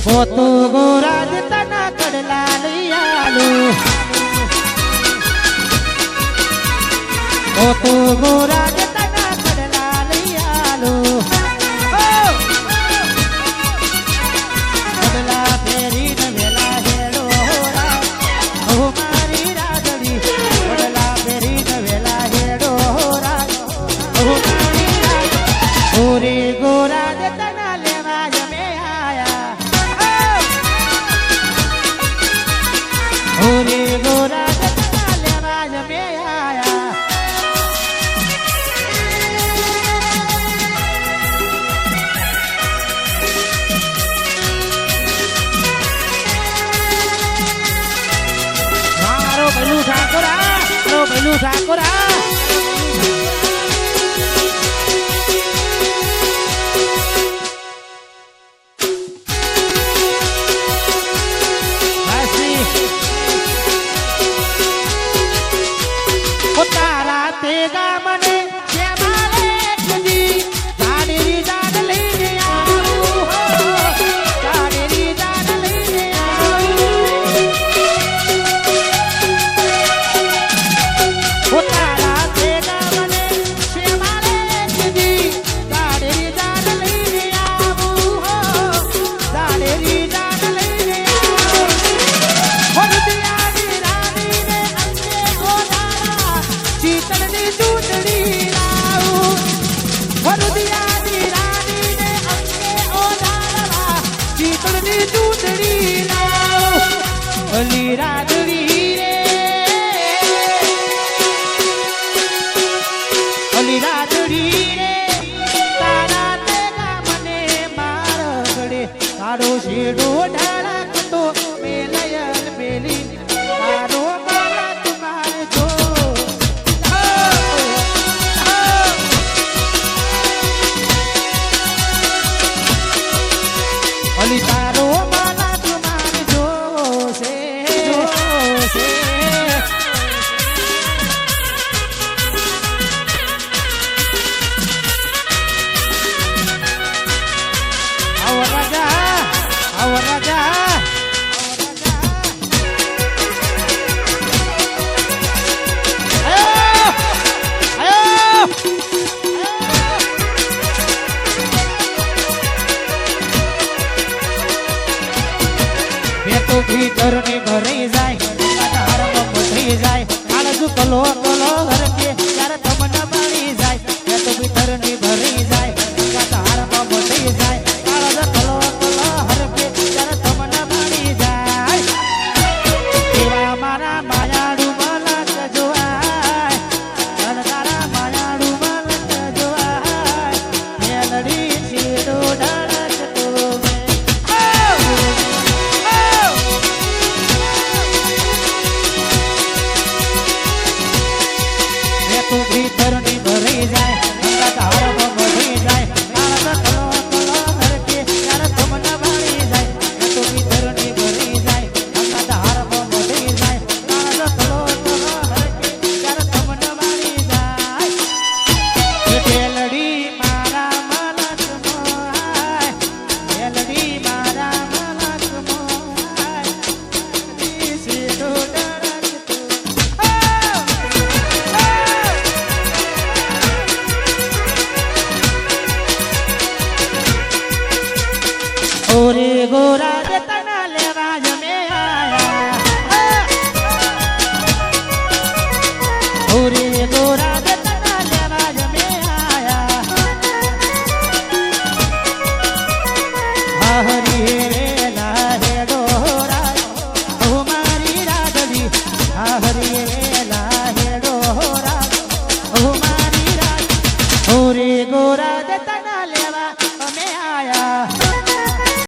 પોતો ગોરાજ તના કડલા લઈ આલો પોતો ગોરાજ તના કડલા લઈ આલો કડલા ફેરી ન વેલા હેડો ઓ મારી રાજડી કડલા ફેરી ન વેલા હેડો ઓ મારી રાજડી ઓરે ગોરાજ તના લેવા જમે ઓરે ગોરા જતના લેવા જમે આયા મારો ભલું ઠાકોરા તારા તે ગામને જેમાલે કદી જાડેરી જાડ લઈને આવું હો જાડેરી જાડ લઈને આવું હો તારા તે ગામને જેમાલે કદી જાડેરી જાડ લઈને આવું હો જાડેરી જાડ લઈને આવું હો દિયાની રાણીને અંગે ઓઢાડા ચીતળની ચૂંટણી લાવું વરુદિયાની રાણીને અંગે ઓઢાડવા ચીતળની ચૂંટણી લાવું અલી રાજડી રે અલી રાજડી રે તારા તેના મને માર ગળે તારો શેડો ઢળકતો મેલયલ મેલી તારો મારા તુમાર જો અલી તારો માલા તુમાર જોશે આવો રાજા ભીતરની ભરાઈ જાય થઈ જાય કાળજ કલો કલો